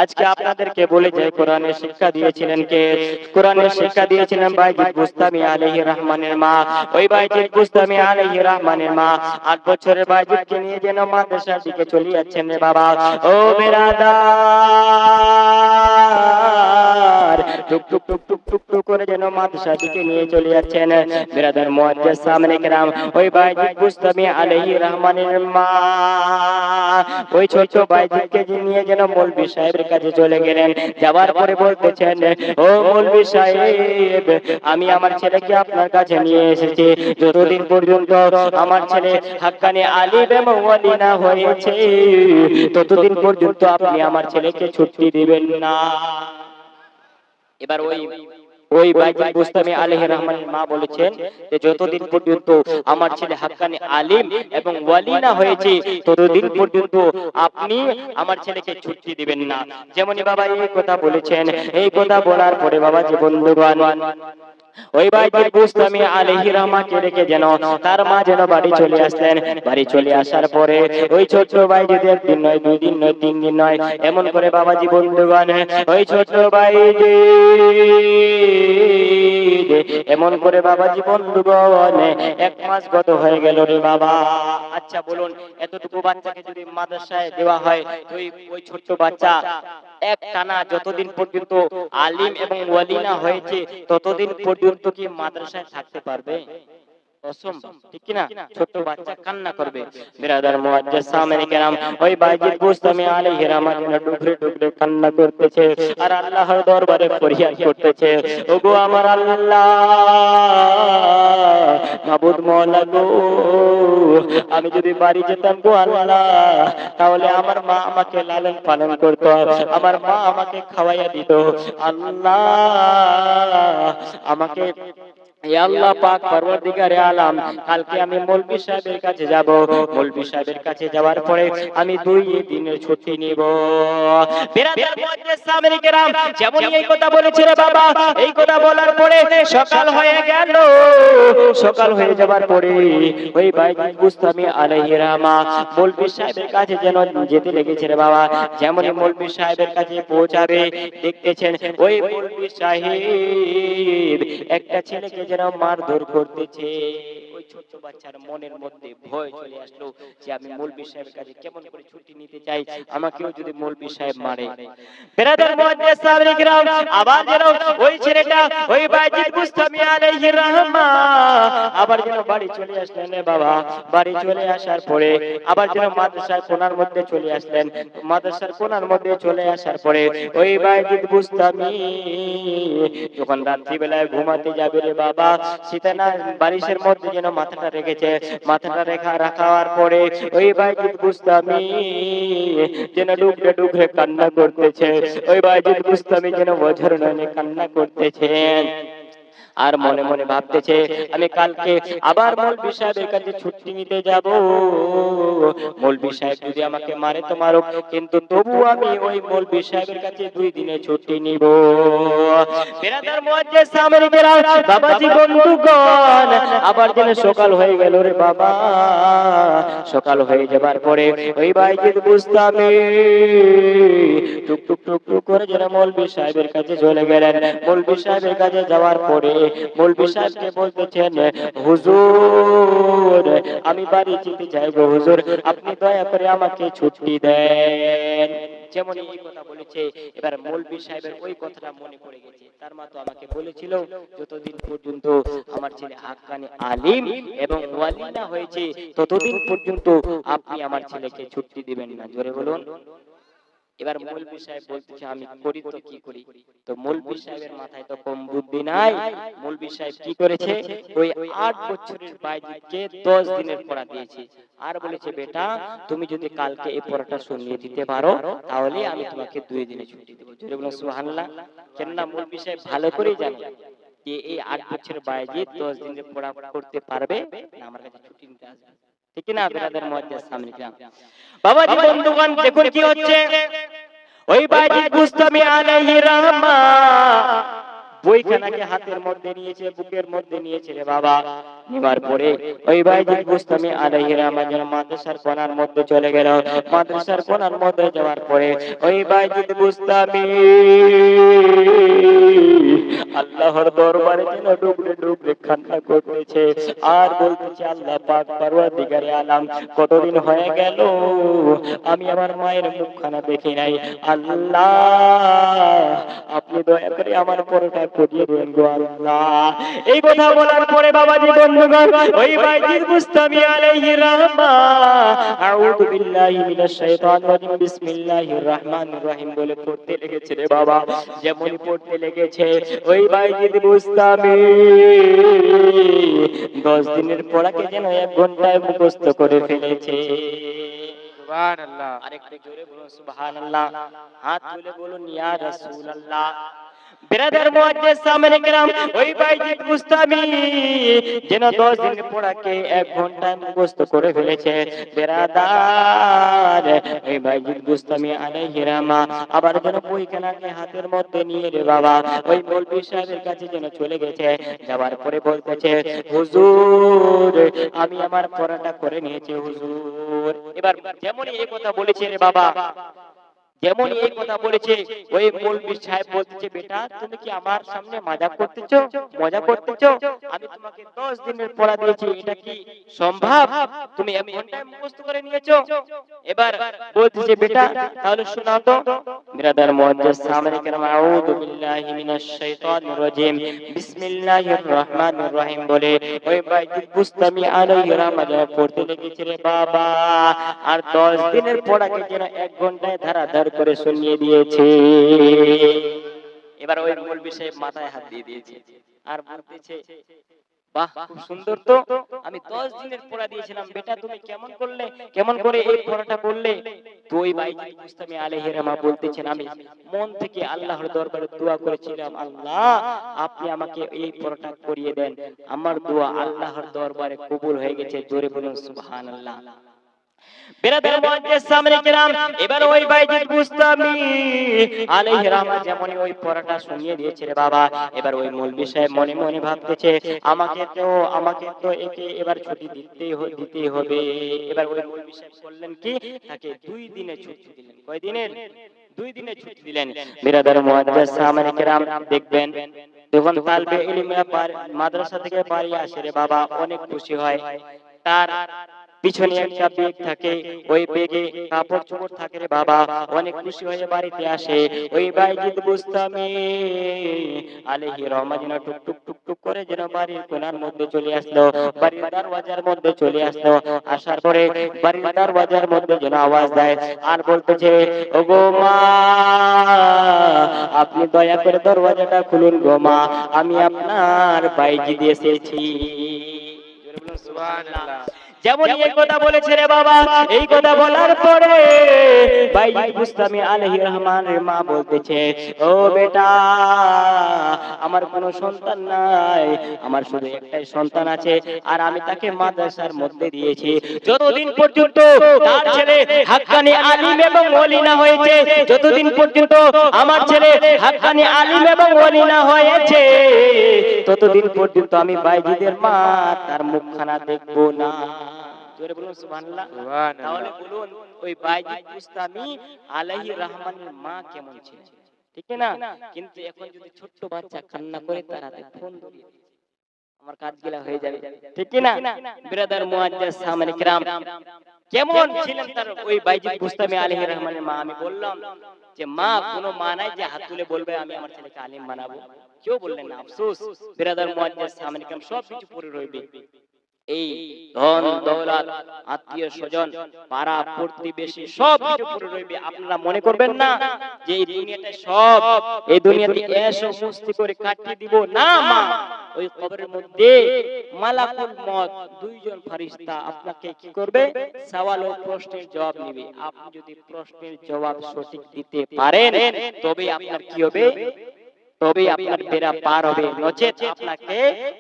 আজকে আপনাদেরকে বলে যে কোরআনের শিক্ষা দিয়েছিলেন কে? কোরআনের শিক্ষা দিয়েছিলেন বাইজিদ বুস্তামি আলাইহির রহমানের মা। ওই বাইজিদ বুস্তামি আলাইহির রহমানের মা 8 বছরের বাইজিদকে নিয়ে যেন মাদ্রাসার দিকে চলে যাচ্ছেন রে বাবা। ও বেরাদার, টুক টুক টুক টুক টুক টুক করে যেন মাদ্রাসার দিকে নিয়ে চলে যাচ্ছেন। বেরাদার মুআজ্জাজ সামনে কেরাম, ওই বাইজিদ বুস্তামি আলাইহির রহমানের মা ওই ছোট বাইজিদকে নিয়ে যেন মৌলভী সাহেবের কাছে চলে গেলেন। যাওয়ার পরে বলতেছেন, ও মৌলভী সাহেব, আমি আমার ছেলেকে আপনার কাছে নিয়ে এসেছি। যতদিন পর্যন্ত আমার ছেলে হাক্কানি আলিম এবং ওয়ালি না হয়েছে, ততদিন পর্যন্ত আপনি আমার ছেলেকে ছুটি দিবেন না। এবার ওই বাইজিদ বুস্তামি আলাইহির রহমানের মা বলেছেন যে যতদিন পর্যন্ত আমার ছেলে হাক্কানি আলিম এবং ওয়ালি না হয়েছে, ততদিন পর্যন্ত আপনি আমার ছেলেকে ছুটি দিবেন না। যেমনই বাবা এই কথা বলেছেন, এই কথা বলার পরে বাবা যে বন্ধুগণ, ওই বাইজিদ বুস্তামি আলাইহির রহমাকে রেখে যেন তার মা যেন বাড়ি চলে আসলেন। বাড়ি চলে আসার পরে ওই ছোট বাইজিদ একদিন নয়, 2 দিন নয়, 3 দিন নয়, এমন করে বাবাজি বন্ধুগণ ওই ছোট বাইজিদ এমন করে বাবাজি বন্ধুগণ 1 মাস গত হয়ে গেল রে বাবা। আচ্ছা বলুন, এতটুকু বাচ্চাকে যদি মাদ্রাসায় দেওয়া হয়, তো ওই ছোট বাচ্চা এক টানা যতদিন পর্যন্ত আলিম এবং ওয়ালি না হয়েছে, ততদিন পর্যন্ত কি মাদ্রাসায় থাকতে পারবে? অসম্ভব, ঠিক কি না? ছোট বাচ্চা কান্না করবে। বিরাদার মুআজ্জাজ সামনে কেরাম, ওই বাইজিদ বুস্তামি আলাইহির রহমান ডুকরে ডুকরে কান্না করতেছে আর আল্লাহর দরবারে ফরিয়াদ করতেছে, ওগো আমার আল্লাহ, মাবুদ মওলা গো, আমি যদি বাড়ি যেতাম গো আল্লাহ, তাহলে আমার মা আমাকে লালন পালন করত, আমার মা আমাকে খাওয়াইয়া দিত। আল্লাহ আমাকে, হে আল্লাহ পাক পরওয়ারদিগারে আলাম, কালকে আমি মৌলভী সাহেবের কাছে যাব। মৌলভী সাহেবের কাছে যাওয়ার পরে আমি 2 দিনের ছুটি নিব। বিরাদার মুআজ্জাজ সামনে কেরাম, যেমন এই কথা বলেছে রে বাবা, এই কথা বলার পরে সকাল হয়ে গেল। সকাল হয়ে যাবার পরে ওই বাইজিদ বুস্তামি আলাইহির রহমান মৌলভী সাহেবের কাছে যেন যেতে লেগেছে রে বাবা। যেমনই মৌলভী সাহেবের কাছে পৌঁছাবে, দেখতেছেন ওই মৌলভী সাহেব একটা ছেলেকে যেন মারধর করতেছে। ওই ছোট বাচ্চার মনের মধ্যে ভয় চলে আসলো যে আমি মৌলভী সাহেবের কাছে কেমন করে ছুটি নিতে চাই, আমাকেও যদি মৌলভী সাহেব মারে। বিরাদার মুআজ্জাজ সামনে কিরাম, আবার যেন ওই ছেলেটা ওই বাইজিদ বুস্তামি আলাইহির রহমান আবার যেন বাড়ি চলে আসলেন রে বাবা। বাড়ি চলে আসার পরে আবার যেন মাদ্রাসার কোণার মধ্যে চলে আসলেন। মাদ্রাসার কোণার মধ্যে চলে আসার পরে ওই বাইজিদ বুস্তামি যখন রাত্রি বেলায় ঘুমাতে যাবে রে বাবা, সেটা না বালিশের মধ্যে যেন মাথাটা রেখেছে। মাথাটা রাখার পরে ওই বাইজিদ বুস্তামি যেন ডুকরে ডুকরে কান্না করতেছে। ওই বাইজিদ বুস্তামি যেন বঝর নয়নে কান্না করতেছেন আর মনে মনে ভাবতেছে, আমি কালকে আবার মৌলভী সাহেবের কাছে ছুটি নিতে যাব। মৌলভী সাহেব যদি আমাকে মারে তো মারুক, কিন্তু তবু আমি ওই মৌলভী সাহেবের কাছে 2 দিনের ছুটি নিব। বিরাদার মুআজ্জাজ সামনে কেরাম, বাবাজি বন্ধুগণ, আবার যেন সকাল হয়ে গেল রে বাবা। সকাল হয়ে যাবার পরে ওই বাইজিদ বুস্তামি টুক টুক টুক টুক করে যেন মৌলভী সাহেবের কাছে চলে গেলেন। মৌলভী সাহেবের কাছে যাওয়ার পরে মৌলভী সাহেবকে বলতেছেন, হুজুর আমি বাড়ি যেতে চাই গো হুজুর, আপনি দয়া করে আমাকে ছুটি দেন। যেমন এই কথা বলেছে, এবার মৌলভী সাহেবের ওই কথাটা মনে পড়ে গেছে। তার মা তো আমাকে বলেছিল যতদিন পর্যন্ত আমার ছেলে হাক্কানি আলিম এবং ওয়ালি না হয়েছে, ততদিন পর্যন্ত আপনি আমার ছেলেকে ছুটি দিবেন না। জোরে বলুন। এবার মৌলভী সাহেব বলতেছে, আমি করি তো কি করি? তো মৌলভী সাহেবের মাথায় তো কম বুদ্ধি নাই। মৌলভী সাহেব কি করেছে, ওই 8 বছরের বাইজিদকে 10 দিনের পড়া দিয়েছে আর বলেছে, বেটা তুমি যদি কালকে এই পড়াটা শুনিয়ে দিতে পারো, তাহলে আমি তোমাকে 2 দিনের ছুটি দেব। জোরে বলুন সুবহানাল্লাহ। কেননা মৌলভী সাহেব ভালো করেই জানে যে এই 8 বছরের বাইজিদ 10 দিনের পড়া করতে পারবে না, আমার কাছে ছুটি নিতে আসবে, ঠিক না? বিরাদার মুআজ্জাজ সামনে কিরাম, বাবাজি বন্ধুগণ, দেখুন কি হচ্ছে। ওই বাইজিদ বুস্তামি আলাইহির রহমান বইখানাকে হাতের মধ্যে নিয়েছে, বুকের মধ্যে নিয়েছে রে বাবা। নেবার পরে ওই বাইজিদ বুস্তামি আলাইহির রহমান যেন মাদ্রাসার কোণার মধ্যে চলে গেল। মাদ্রাসার কোণার মধ্যে যাওয়ার পরে ওই বাইজিদ বুস্তামি আল্লাহর দরবারে যেন ডুবরে ডুবরে কান্না করতেছে আর বলতেছে, আল্লাহ পাক পরওয়ারদিগারে আলাম, কতদিন হয়ে গেল আমি আমার মায়ের মুখখানা দেখি নাই। আল্লাহ আপনি দয়া করে আমার পরোটা করিয়ে দেন গো আল্লাহ। এই কথা বলার পরে বাবাজি বন্ধুগণ, ওই বাইজিদ বুস্তামি আলাইহির রহমান আউযু বিল্লাহি মিনাশ শাইতানির রাজিম বিসমিল্লাহির রহমানির রহিম বলে পড়তে লেগেছে রে বাবা। যেমনই পড়তে লেগেছে ওই বাইজিদ বুস্তামি 10 দিনের পড়াকে যেন 1 ঘন্টায় মুখস্থ করে ফেলেছে। সুবহানাল্লাহ। আরেকটু জোরে বলুন সুবহানাল্লাহ। হাত তুলে বলুন ইয়া রাসূলুল্লাহ। বিরাদার মুআজ্জিজ সামনে কেরাম, ওই বাইজিদ বুস্তামি যেন 10 দিনের পড়াকে 1 ঘন্টায় মুখস্থ করে ফেলেছে। বিরাদার ওই বাইজিদ বুস্তামি আলাইহির রহমান আবার যেন বইখানাকে হাতের মধ্যে নিয়ে রে বাবা ওই মৌলভী সাহেবের কাছে যেন চলে গেছে। যাওয়ার পরে বলতেছে, হুজুর আমি আমার পড়াটা করে নিয়েছি হুজুর। এবার যেমনই এই কথা বলেছে রে বাবা, যেমন এই কথা বলেছে ওই মৌলভী সাহেব বলতেছে, বেটা তুমি কি আমার সামনে মজা করতেছো, মজা করতেছো? আমি তোমাকে 10 দিনের পড়া দিয়েছি, এটা কি সম্ভব? তুমি 1 ঘন্টায় মুখস্থ করে নিয়েছো। এবার বলতেছে, বেটা তাহলে শোনাও তো। বিরাদার মুআজ্জিজ সামনে কেরাম, আউযু বিল্লাহি মিনাশ শাইতানির রাজিম বিসমিল্লাহির রহমানির রহিম বলে ওই বাইজিদ বুস্তামি আলাইহির রহমান পড়তে লেগেছে রে বাবা। আর 10 দিনের পড়াকে যেন 1 ঘন্টায় ধারাধার করে শুনিয়ে দিয়েছে। এবার ওই মৌলভী সাহেব মাথায় হাত দিয়ে দিয়েছে আর বলতেছে, বাহ খুব সুন্দর তো, আমি 10 দিনের পড়া দিয়েছিলাম, বেটা তুমি কেমন করলে, কেমন করে এই পড়াটা করলে? তো ওই বাইজিদ বুস্তামি আলাইহির রহমান বলতেছেন, আমি মন থেকে আল্লাহর দরবারে দোয়া করেছিলাম, আল্লাহ আপনি আমাকে এই পড়াটা করিয়ে দেন। আমার দোয়া আল্লাহর দরবারে কবুল হয়ে গেছে। জোরে বলুন সুবহানাল্লাহ। বিরাদার মুআজ্জিজ সামনে কেরাম, এবার ওই বাইজিদ বুস্তামি আলাইহির রহমান যেমনই ওই পড়াটা শুনিয়ে দিয়েছে রে বাবা। এবার ওই মৌলভী সাহেব মনে মনে ভাবতেছে, আমাকে তো একে এবার ছুটি দিতেই হবে। এবার ওই মৌলভী সাহেব বললেন কি, তাকে 2 দিনের ছুটি দিলেন। কয় দিনের? 2 দিনের ছুটি দিলেন। বিরাদার মুআজ্জিজ সামনে কেরাম, দেখবেন যখন তালবে ইলমিরা মাদ্রাসা থেকে বাড়ি আসে রে বাবা, অনেক খুশি হয়। তার পিছনে একটা ব্যাগ থাকে, ওই ব্যাগে কাপড় চোপড় থাকে রে বাবা, অনেক খুশি হয়ে বাড়িতে আসে। ওই বাইজিদ বুস্তামি আলাইহির রহমান যেন টুক টুক টুক টুক করে যেন বাড়ির কোণার মধ্যে চলে আসলো, বাড়ির দরওয়াজার মধ্যে চলে আসলো। আসার পরে বাড়ির দরওয়াজার মধ্যে যেন আওয়াজ দেয় আর বলতেছে, ওগো মা আপনি দয়া করে দরওয়াজাটা খুলুন গো মা, আমি আপনার বাইজিদ এসেছি। সুবহানাল্লাহ। যেমন এই কথা বলেছে রে বাবা, এই কথা বলার পরে বাইজিদ বুস্তামি আলাইহির রহমানের মা বলতেছে, ও বেটা আমার কোনো সন্তান নাই, আমার শুধু একটাই সন্তান আছে আর আমি তাকে মাদ্রাসার মধ্যে দিয়েছি। যতদিন পর্যন্ত তার ছেলে হাক্কানি আলিম এবং ওলি না হয়েছে, যতদিন পর্যন্ত আমার ছেলে হাক্কানি আলিম এবং ওলি না হয়েছে, ততদিন পর্যন্ত আমি বাইজিদের মা তার মুখখানা দেখব না। জোরে বলুন সুবহানাল্লাহ। তাহলে বলুন ওই বাইজিদ বুস্তামি আলাইহির রহমানের মা কেমন ছিল, ঠিক না? কিন্তু এখন যদি ছোট্ট বাচ্চা কান্না করে তার হাতে ফোন ধরিয়ে দিই, আমার কাজগুলা হয়ে যাবে, ঠিক না? বিরাদার মুআজ্জিজ সামনে কিরাম, কেমন ছিলেন তার ওই বাইজিদ বুস্তামি আলাইহির রহমানের মা? আমি বললাম যে মা, কোনো মা নাই যে হাত তুলে বলবে আমি আমার ছেলেকে আলিম বানাবো। কেউ বললেন না। আফসোস, বিরাদার মুআজ্জিজ সামনে কিরাম সব কিছু পড়ে রইবে। এই ধন দৌলত আত্মীয় স্বজন পাড়া প্রতিবেশী সব কিছু পড়ে রইবে। আপনারা মনে করবেন না যে এই দুনিয়াটা সব, এই দুনিয়াতে এসো মুস্তি করে কাটিয়ে দিব না। মা ওই কবরের মধ্যে মালাকুল মউত, 2 জন ফেরেশতা আপনাকে কি করবে? সওয়াল ও প্রশ্নের জবাব নেবে। আপনি যদি প্রশ্নের জবাব সঠিক দিতে পারেন তবে আপনার কি হবে? তবেই আপনার বেড়া পার হবে, নচেত আপনাকে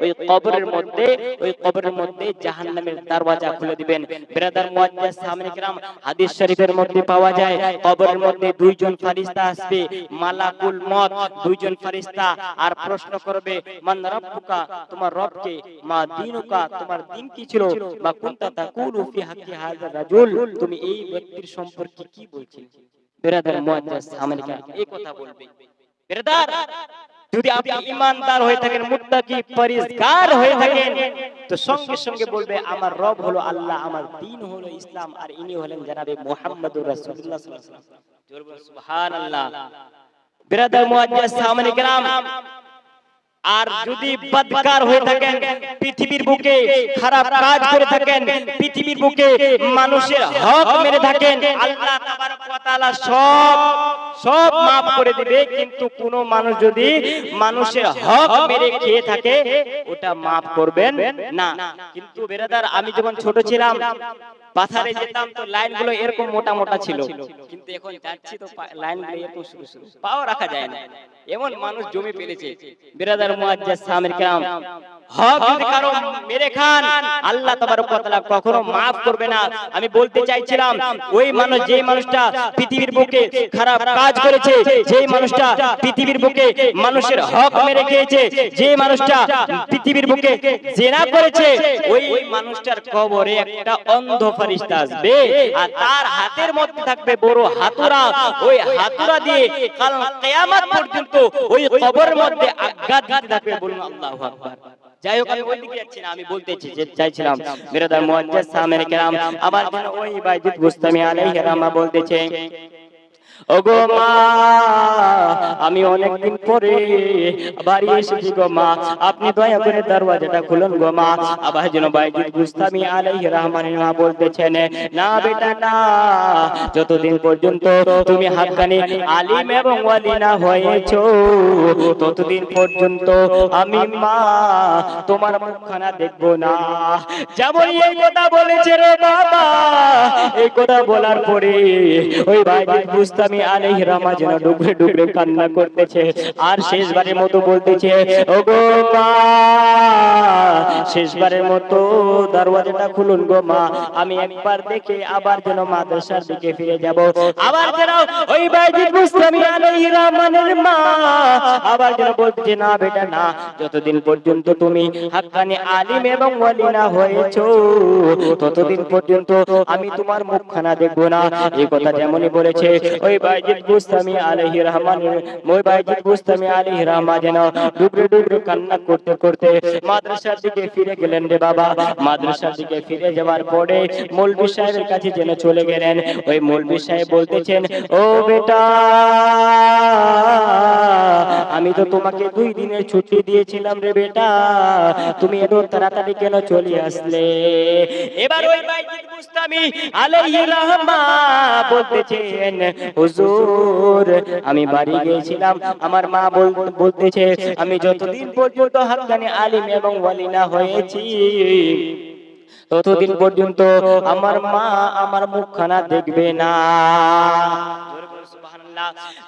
ওই কবরের মধ্যে জাহান্নামের দরওয়াজা খুলে দিবেন। বিরাদার মুআজ্জাজ সামনে কিরাম, হাদিস শরীফের মধ্যে পাওয়া যায় কবরের মধ্যে দুইজন ফেরেশতা আসবে, মালাকুল মউত, দুইজন ফেরেশতা, আর প্রশ্ন করবে মান রাব্বুকা, তোমার রব কে, মা দীনুকা, তোমার দিন কি ছিল, বা কুনতা তাকুলু ফি হাক্কি হাযা রাজুল, তুমি এই ব্যক্তির সম্পর্কে কি বলছিলে। বিরাদার মুআজ্জাজ সামনে কিরাম এই কথা বলবে। বিরাদার, যদি আপনি ঈমানদার হয়ে থাকেন, মুত্তাকি পরহেজগার হয়ে থাকেন, তো সঙ্গে সঙ্গে বলবে আমার রব হলো আল্লাহ, আমার দ্বীন হলো ইসলাম, আর ইনি হলেন জনাবে মুহাম্মদুর রাসূলুল্লাহ সাল্লাল্লাহু আলাইহি ওয়াসাল্লাম। জোরে বলুন সুবহানাল্লাহ। বিরাদার মুআজ্জাজ সামনে কিরাম, আর যদি বদকার হয়ে থাকেন, পৃথিবীর বুকে খারাপ কাজ করে থাকেন, পৃথিবীর বুকে মানুষের হক মেরে থাকেন, আল্লাহ তাবারক ওয়া তাআলা সব maaf করে দিবে, কিন্তু কোন মানুষ যদি মানুষের হক মেরে খেয়ে থাকে ওটা maaf করবেন না। কিন্তু বেরাদার, আমি যখন ছোট ছিলাম পাথারে যেতাম, তো লাইনগুলো এরকম মোটা মোটা ছিল, কিন্তু এখন যাচ্ছি তো লাইনগুলো এরকম সরু সরু, পাও রাখা যায় না, এমন মানুষ জমি পেরেছে। বিরাদার মুআজ্জাজ সামির কিরাম, হক যদি কারো মেরে খান, আল্লাহ তাবারক ওয়া তাআলা কখনো maaf করবে না। আমি বলতে চাইছিলাম, ওই মানুষ, যেই মানুষটা পৃথিবীর বুকে খারাপ কাজ করেছে, যেই মানুষটা পৃথিবীর বুকে মানুষের হক মেরে খেয়েছে, যেই মানুষটা পৃথিবীর বুকে জিনা করেছে, ওই মানুষটার কবরে একটা অন্ধ ফেরেশতা আসবে, আর তার হাতের মধ্যে থাকবে বড় হাতুড়া, ওই হাতুড়া দিয়ে কাল কিয়ামত পর্যন্ত ওই কবরের মধ্যে আঘাত দিতে থাকবে। বলুন আল্লাহু আকবার। যাই হোক, আমি ওই দিকে যাচ্ছি না, আমি বলতে চাইছিলাম বিরাদার মুআজ্জাজ সামির কিরাম, আবার যেন ওই বাইজিদ বুস্তামি আলাইহিস রাহমা বলতেছে, ওগো মা, আমি অনেকদিন পরে বাড়ি এসেছি গো মা, আপনি দয়া করে দরওয়াজাটা খুলুন গো মা। আবার যেন বাইজিদ বুস্তামি আলাইহিস রহমানের মা বলতেছেন, না বেটা না, যতদিন পর্যন্ত তুমি হাক্কানি আলিম এবং ওয়ালি না হয়েছো, ততদিন পর্যন্ত আমি মা তোমার মুখখানা দেখবো না। যেমন এই কথা বলেছে রে বাবা, এই কথা বলার পরে ওই বাইজিদ বুস্তামি আলাইহিস রহমা যেন ডুবরে ডুবরে কান্না করতেছে, আর শেষবারের মতো বলতেছে, ওগো মা, শেষবারের মতো দরওয়াজাটা খুলুন গো মা, আমি একবার দেখে আবার যেন মাদ্রাসার দিকে ফিরে যাব। আবার যেন ওই বাইজিদ বুস্তামি আলাইহিস রহমানের মা আবার যেন বলতেছে, না বেটা না, যতদিন পর্যন্ত তুমি হাক্কানি আলিম এবং ওয়ালি না হয়েছো, ততদিন পর্যন্ত আমি তোমার মুখখানা দেখবো না। এই কথা যেমনই বলেছে, ওই বাইজিদ বুস্তামি আলাইহিস রহমানের, ওই বাইজিদ বুস্তামি আলাইহিস রহমা যেন ডুবরে ডুবরে কান্না করতে করতে মাদ্রাসার দিকে ফিরে গেলেন রে বাবা। মাদ্রাসার দিকে ফিরে যাওয়ার পরে মৌলভী সাহেবের কাছে যেন চলে গেলেন। ওই মৌলভী সাহেব বলতেছেন, ও বেটা, আমি তো তোমাকে 2 দিনের ছুটি দিয়েছিলাম রে বেটা, তুমি এত তাড়াতাড়ি কেন চলে আসলে? এবার ওই বাইজিদ বুস্তামি আলাইহিস রহমা বলতেছেন, হুজুর, আমি বাড়ি গিয়েছিলাম, আমার মা বলতেছে আমি যতদিন পর্যন্ত হাক্কানি আলিম এবং ওয়ালি না হয়েছি, ততদিন পর্যন্ত আমার মা আমার মুখখানা দেখবে না।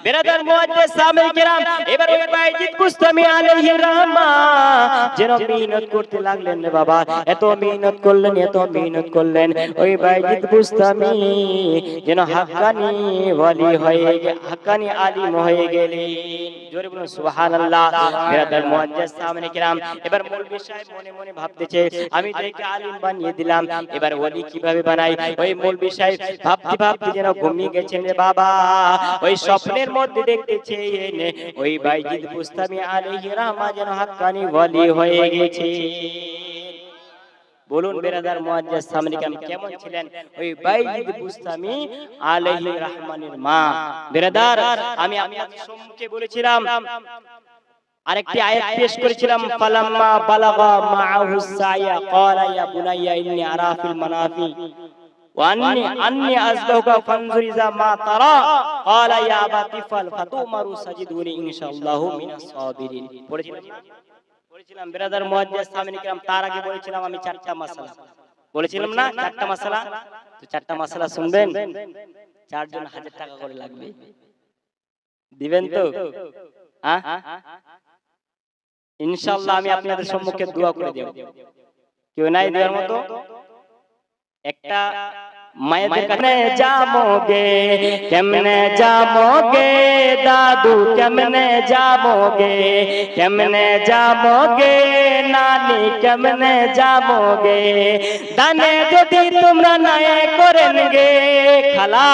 বিরাদার মুআজ্জাজ সামির কিরাম, এবার ওই বাইজিদ বুস্তামি আলাইহিস রহমা যেন মেহনত করতে লাগলেন রে বাবা। এত মেহনত করলেন ওই বাইজিদ বুস্তামি যেন হাক্কানি ওয়ালি হয়ে, হাক্কানি আলিম হয়ে গেলেন। জোরে বলুন সুবহানাল্লাহ। বিরাদার মুআজ্জাজ সামির কিরাম, এবার মৌলভী সাহেব মনে মনে ভাবতেছে, আমি তো একে আলিম বানিয়ে দিলাম, এবার ওয়ালি কিভাবে বানাই? ওই মৌলভী সাহেব ভাবতে ভাবতে যেন ঘুমিয়ে গেছেন রে বাবা। ওই স্বপ্নের মধ্যে দেখতেছে ওই বাইজিদ বুস্তামি আলাইহিস রহমা যেন হাক্কানি ওয়ালি হয়ে গেছে। বলুন বিরাদার মুআজ্জাজ সামির কিরাম কেমন ছিলেন ওই বাইজিদ বুস্তামি আলাইহিস রহমানের মা? বিরাদার, আমি আপনাদের সম্মুখে বলেছিলাম, আরেকটি আয়াত পেশ করেছিলাম, ফালাম্মা বালাগা মাআহু সায়া ক্বালা ইয়া বুনাইয়া ইন্নী আরা ফিল মানাফি আন্নি আযবাহুকা ফানজুর ইযা মা তারা ক্বালা ইয়া আবাতি ফাল ফাতুমারু সাজিদুনি ইনশাআল্লাহু মিনাস সাবিরিন। পড়েছিলাম বিরাদার মুআজ্জাজ সামির কিরাম। তার আগে বলেছিলাম আমি 4টা মাসআলা বলেছিলাম না, 4টা মাসআলা। তো 4টা মাসআলা শুনবেন, 4 জন 1000 টাকা করে লাগবে, দিবেন তো? হ্যাঁ ইনশাআল্লাহ আমি আপনাদের সম্মুখে দোয়া করে দেব। কেউ নাই দেওয়ার মতো? একটা মায়েদের কাছে যাবোগে, কেমনে যাবোগে দাদু, কেমনে যাবোগে, কেমনে যাবোগে নানি, কেমনে যাবোগে। দানে যদি তোমরা নাই করেন গে খালা,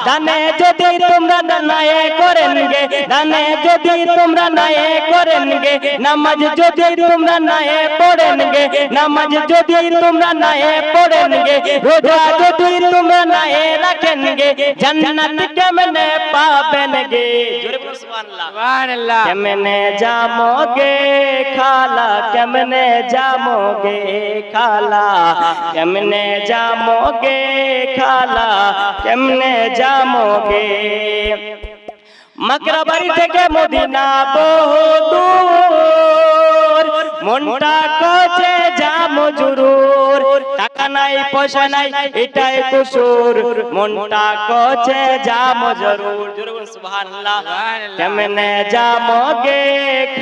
দানে যদি তোমরা নাই করেন গে, দানে যদি তোমরা নাই করেন গে, নামাজ যদি তোমরা নাই পড়েন গে, নামাজ যদি তোমরা নাই পড়েন গে, রোজা যদি তোমরা নাই রাখেন গে, জান্নাত কেমনে পাবেন গে? জোরে বলো সুবহানাল্লাহ। সুবহানাল্লাহ। কেমনে যাবোগে খালা, কেমনে যাবোগে খালা, কেমনে যাবোগে খালা, কেমনে যাবোগে। মক্কা বাড়ি থেকে মদিনা বহু দূর, মনটা কচে যাবো জরুর, টাকা নাই পয়সা নাই এটাই কুসুর, মনটা কচে যাবো জরুর। জোরে বলুন সুবহানাল্লাহ। কেমনে যাবোগে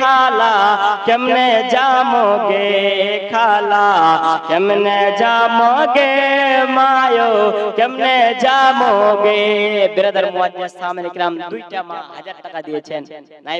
খালা, কেমনে যাবোগে খালা, কেমনে যাবোগে মায়ো, কেমনে যাবোগে। বিরাদার মুআজ্জিজ সামনে কিরাম দুইটা মা 1000 টাকা দিয়েছেন, নাই